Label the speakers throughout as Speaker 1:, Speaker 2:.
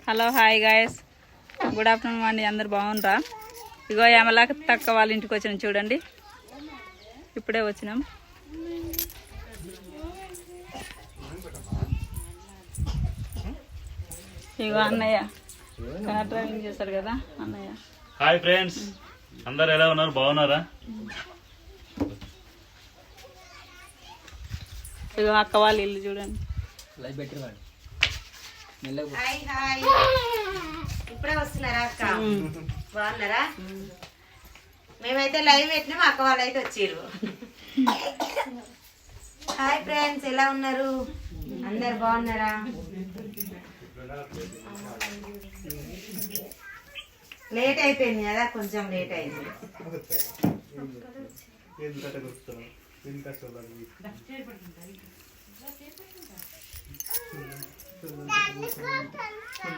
Speaker 1: Hello hi guys, good afternoon అండి. అందరు బాగున్నారా? ఇగో ఏమలాక తక్క వాళ్ళ ఇంటికి వచ్చినాం చూడండి. ఇప్పుడే వచ్చినాం. ఇగో అన్నయ్య కార్ డ్రైవింగ్ చేస్తాడు కదా అన్నయ్య.
Speaker 2: హాయ్ ఫ్రెండ్స్, అందరు ఎలా ఉన్నారు? బాగున్నారా?
Speaker 1: ఇగో అక్క వాళ్ళ ఇల్లు చూడండి.
Speaker 3: ఇప్పుడే వస్తున్నారా అక్క? బాగున్నారా? మేమైతే లైవ్ పెట్టినాం, అక్క వాళ్ళు అయితే వచ్చిర్రు. హాయ్ ఫ్రెండ్స్, ఎలా ఉన్నారు? అందరు బాగున్నారా? లేట్ అయిపోయింది కదా, కొంచెం లేట్ అయింది.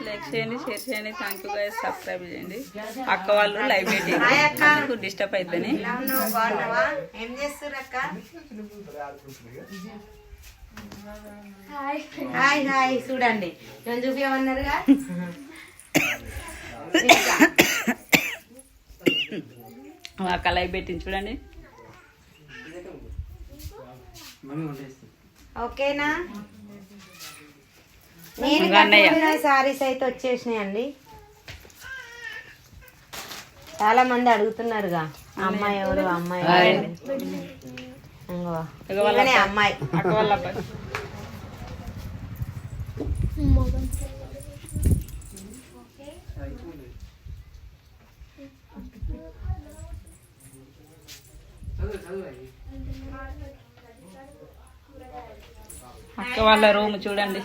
Speaker 1: లైక్ చేయండి, షేర్ చేయండి, థ్యాంక్ యూ గైస్, సబ్స్క్రైబ్ చేయండి. అక్క వాళ్ళు లైవ్ పెట్టి డిస్టర్బ్ అయితేనే.
Speaker 3: బాగున్నావా? ఏం చేస్తారు అక్క? హాయ్ హాయ్, చూడండి నేను చూపించమన్నారుగా.
Speaker 1: అక్క లైవ్ పెట్టింది చూడండి.
Speaker 3: ఓకేనా? నేను సారీస్ అయితే వచ్చేసినాయండి. చాలా మంది అడుగుతున్నారుగా, అమ్మాయి ఎవరు, అమ్మాయి అమ్మాయి
Speaker 1: అక్క వాళ్ళ అబ్బాయి. అక్క వాళ్ళ రూమ్ చూడండి.